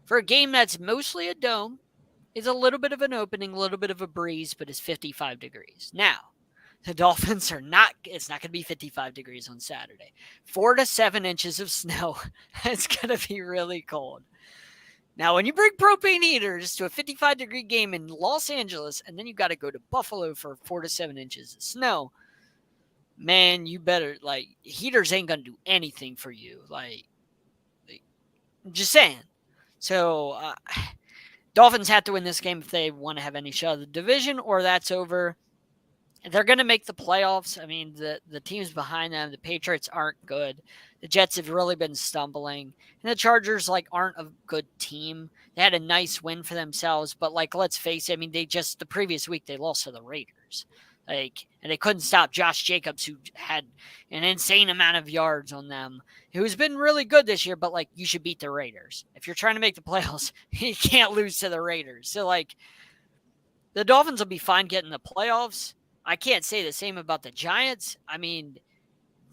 for a game that's mostly a dome. It's a little bit of an opening, a little bit of a breeze, but it's 55 degrees. Now, the Dolphins it's not going to be 55 degrees on Saturday. 4 to 7 inches of snow. It's going to be really cold. Now, when you bring propane heaters to a 55-degree game in Los Angeles, and then you got to go to Buffalo for 4 to 7 inches of snow, man, you better, heaters ain't going to do anything for you. Just saying. So, Dolphins have to win this game if they want to have any shot of the division, or that's over. They're going to make the playoffs. I mean, the teams behind them, the Patriots aren't good. The Jets have really been stumbling. And the Chargers, aren't a good team. They had a nice win for themselves, but, let's face it, I mean, the previous week, they lost to the Raiders. And they couldn't stop Josh Jacobs, who had an insane amount of yards on them, who's been really good this year, but, you should beat the Raiders. If you're trying to make the playoffs, you can't lose to the Raiders. So, the Dolphins will be fine getting the playoffs. I can't say the same about the Giants. I mean,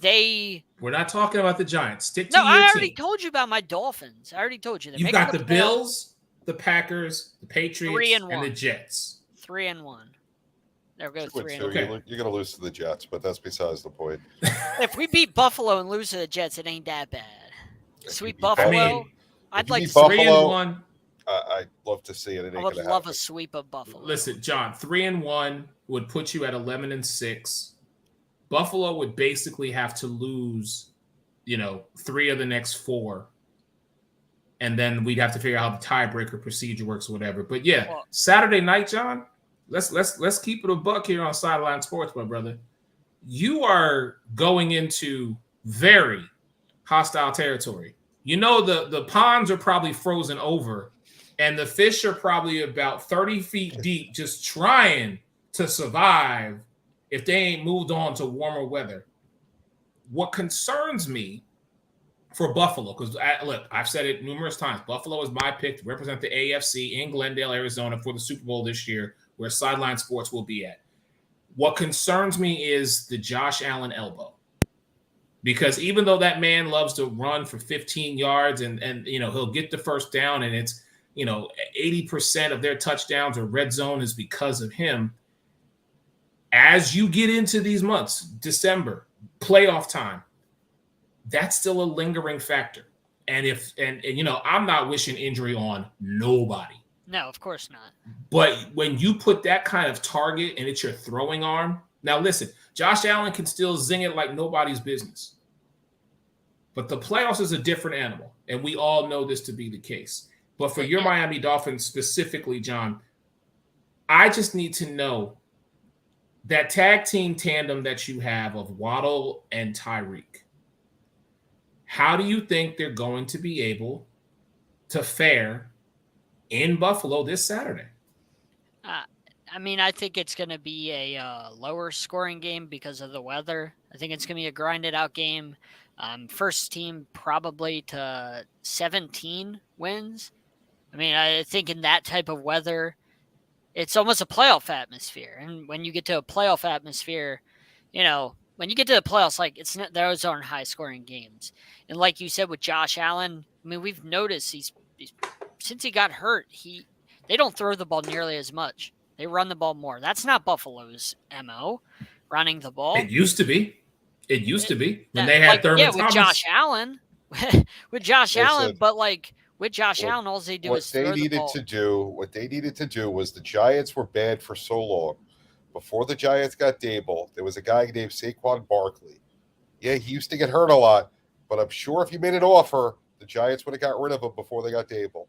We're not talking about the Giants. Stick to your I team. already told you about my Dolphins. I already told you. You've got the Bills, the Packers, the Patriots, and the Jets. 3-1. There we go. 3-1. Okay. You're going to lose to the Jets, but that's besides the point. If we beat Buffalo and lose to the Jets, it ain't that bad. Sweet Buffalo. I'd like 3-1. I'd love to see it. I would love a sweep of Buffalo. Listen, John, 3-1 would put you at 11-6. Buffalo would basically have to lose, 3 of the next 4. And then we'd have to figure out how the tiebreaker procedure works or whatever. But yeah, Saturday night, John, let's keep it a buck here on Sideline Sports, my brother. You are going into very hostile territory. The ponds are probably frozen over, and the fish are probably about 30 feet deep, just trying to survive if they ain't moved on to warmer weather. What concerns me for Buffalo, because look, I've said it numerous times, Buffalo is my pick to represent the AFC in Glendale, Arizona for the Super Bowl this year, where Sideline Sports will be at. What concerns me is the Josh Allen elbow. Because even though that man loves to run for 15 yards and he'll get the first down, and it's 80% of their touchdowns or red zone is because of him. As you get into these months, December, playoff time, that's still a lingering factor. And I'm not wishing injury on nobody. No, of course not. But when you put that kind of target and it's your throwing arm, now listen, Josh Allen can still zing it like nobody's business. But the playoffs is a different animal, and we all know this to be the case. But for your Miami Dolphins specifically, John, I just need to know that tag team tandem that you have of Waddle and Tyreek. How do you think they're going to be able to fare in Buffalo this Saturday? I think it's going to be a lower scoring game because of the weather. I think it's going to be a grinded out game. First team probably to 17 wins. I think in that type of weather, it's almost a playoff atmosphere. And when you get to a playoff atmosphere, when you get to the playoffs, those aren't high scoring games. And like you said with Josh Allen, we've noticed he's since he got hurt, they don't throw the ball nearly as much. They run the ball more. That's not Buffalo's MO, running the ball. It used to be. When they had Thurman Thomas. With Josh Allen. With Josh Allen, but with Josh Allen, all they do is throw the ball. What they needed to do was the Giants were bad for so long. Before the Giants got Dable, there was a guy named Saquon Barkley. Yeah, he used to get hurt a lot, but I'm sure if you made an offer, the Giants would have got rid of him before they got Dable.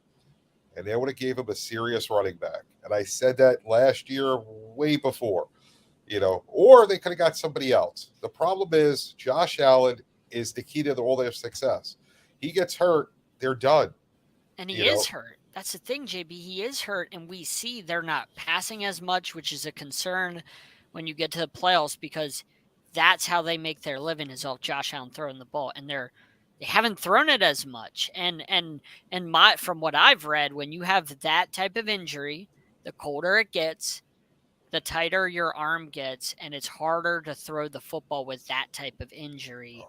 And they would have gave him a serious running back. And I said that last year, way before, or they could have got somebody else. The problem is Josh Allen is the key to all their success. He gets hurt, they're done. And he is hurt. That's the thing, JB. He is hurt, and we see they're not passing as much, which is a concern when you get to the playoffs, because that's how they make their living, is off Josh Allen throwing the ball, and they haven't thrown it as much. And from what I've read, when you have that type of injury, the colder it gets, the tighter your arm gets and it's harder to throw the football with that type of injury.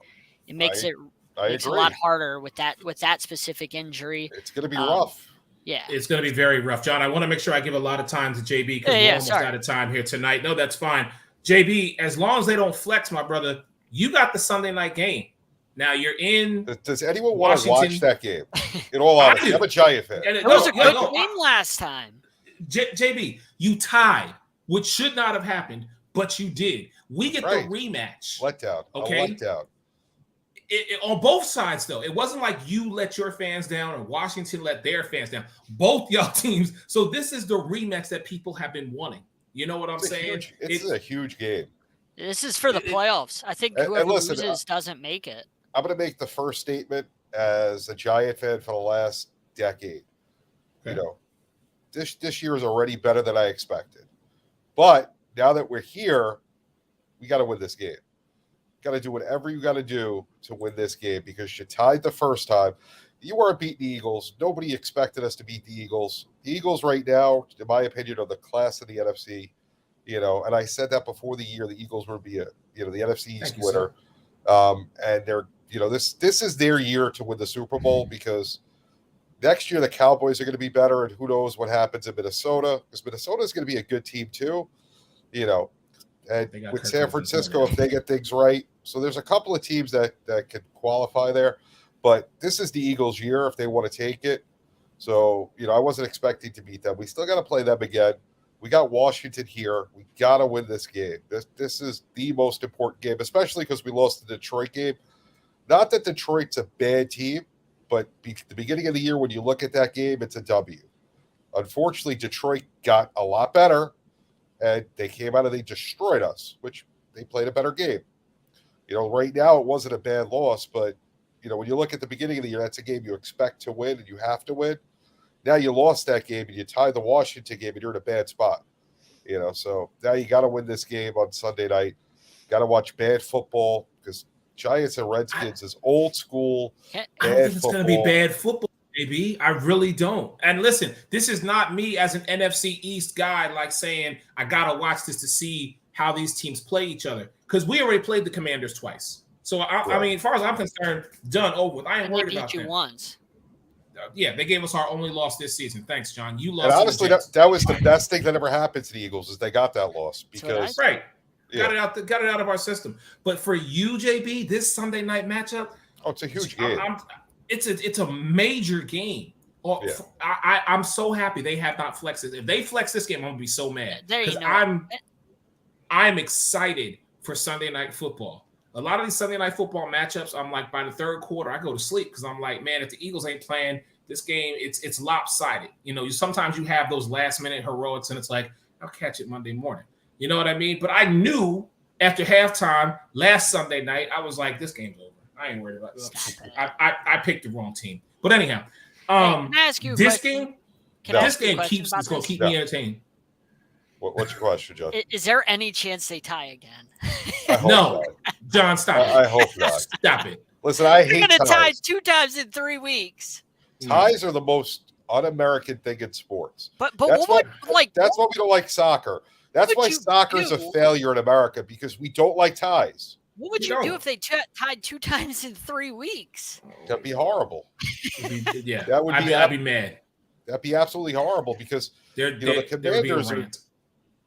It makes it a lot harder with that specific injury. It's going to be rough. Yeah. It's going to be very rough. John, I want to make sure I give a lot of time to JB because we're almost out of time here tonight. No, that's fine. JB, as long as they don't flex, my brother, you got the Sunday night game. Now you're in. Does anyone want to watch that game? In all honesty, I'm a Giant fan. It was a good game last time. JB, you tied, which should not have happened, but you did. We get the rematch. Letdown. Okay. Letdown. On both sides, though, it wasn't like you let your fans down or Washington let their fans down. Both y'all teams. So this is the rematch that people have been wanting. You know what I'm saying? It's a huge game. This is for the playoffs. I think whoever loses doesn't make it. I'm going to make the first statement as a Giant fan for the last decade. Okay. You know, this year is already better than I expected. But now that we're here, we got to win this game. Got to do whatever you got to do to win this game because you tied the first time. You weren't beating the Eagles. Nobody expected us to beat the Eagles. The Eagles right now, in my opinion, are the class of the NFC. You know, and I said that before the year. The Eagles would be the NFC East winner. And they're, this is their year to win the Super Bowl because next year the Cowboys are going to be better, and who knows what happens in Minnesota because Minnesota is going to be a good team too. And with San Francisco, if they get things right. So there's a couple of teams that could qualify there. But this is the Eagles' year if they want to take it. So, I wasn't expecting to beat them. We still got to play them again. We got Washington here. We got to win this game. This is the most important game, especially because we lost the Detroit game. Not that Detroit's a bad team, but the beginning of the year when you look at that game, it's a W. Unfortunately, Detroit got a lot better. And they came out and they destroyed us, which they played a better game. Right now it wasn't a bad loss, but, when you look at the beginning of the year, that's a game you expect to win and you have to win. Now you lost that game and you tied the Washington game and you're in a bad spot. So now you got to win this game on Sunday night. Got to watch bad football because Giants and Redskins is old school. I don't think it's going to be bad football. Maybe I really don't. And listen, this is not me as an NFC East guy, like saying I gotta watch this to see how these teams play each other because we already played the Commanders twice. So I mean, as far as I'm concerned, done over with. I ain't worried about that. Once. Yeah, they gave us our only loss this season. Thanks, John. You lost. And honestly, that was the best thing that ever happened to the Eagles is they got that loss because got it out of our system. But for you, JB, this Sunday night matchup, it's a huge game. It's a major game. I'm so happy they have not flexed it. If they flex this game, I'm gonna be so mad because I'm excited for Sunday night football. A lot of these Sunday night football matchups, I'm like by the third quarter, I go to sleep because I'm like, man, if the Eagles ain't playing this game, it's lopsided. Sometimes you have those last minute heroics, and it's like I'll catch it Monday morning. You know what I mean? But I knew after halftime last Sunday night, I was like, this game's over. I ain't worried about this. I picked the wrong team. But anyhow, can I ask you this game is going to keep me entertained. What's your question, John? Is there any chance they tie again? No, John, stop it. I hope not. Stop it. Listen, I hate ties. They're going to tie 2 times in 3 weeks. Ties are the most un-American thing in sports. But that's why we don't like soccer. That's why soccer is a failure in America because we don't like ties. What would you do if they tied 2 times in 3 weeks? That'd be horrible. I'd be mad. That'd be absolutely horrible because the Commanders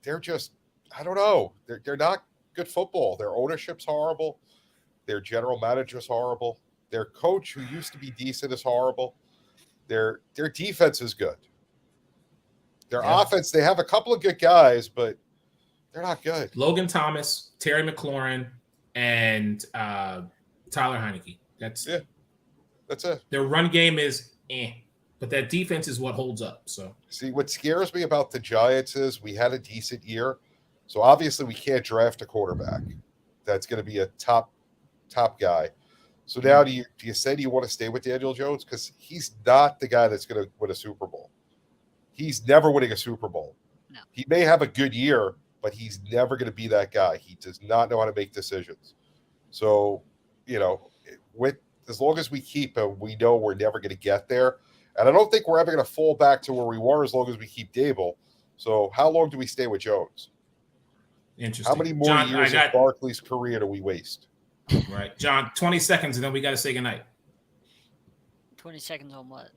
they're just, I don't know. They're not good football. Their ownership's horrible. Their general manager's horrible. Their coach, who used to be decent, is horrible. Their defense is good. Their offense, they have a couple of good guys, but they're not good. Logan Thomas, Terry McLaurin, and Tyler Heineke. That's it. Their run game is but that defense is what holds up. So see, what scares me about the Giants is we had a decent year. So obviously we can't draft a quarterback that's going to be a top guy. So now do you say do you want to stay with Daniel Jones? Because he's not the guy that's going to win a Super Bowl. He's never winning a Super Bowl. No. He may have a good year, but he's never going to be that guy. He does not know how to make decisions. So, as long as we keep him, we know we're never going to get there. And I don't think we're ever going to fall back to where we were as long as we keep Dable. So how long do we stay with Jones? Interesting. How many more John, years of Barkley's career do we waste? Right. John, 20 seconds, and then we got to say goodnight. 20 seconds on what?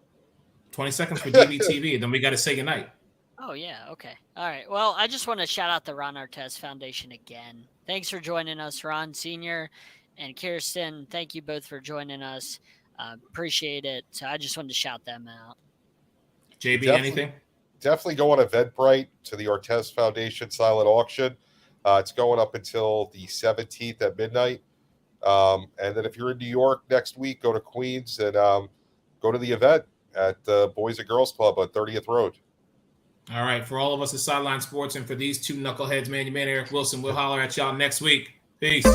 20 seconds for DBTV, then we got to say goodnight. Oh, yeah. Okay. All right. Well, I just want to shout out the Ron Artest Foundation again. Thanks for joining us, Ron Sr. and Kirsten. Thank you both for joining us. Appreciate it. So I just wanted to shout them out. JB, anything? Definitely go on Eventbrite to the Artest Foundation silent auction. It's going up until the 17th at midnight. And then if you're in New York next week, go to Queens and go to the event at the Boys and Girls Club on 30th Road. All right. For all of us at Sideline Sports and for these two knuckleheads, man, your man Eric Wilson, we'll holler at y'all next week. Peace.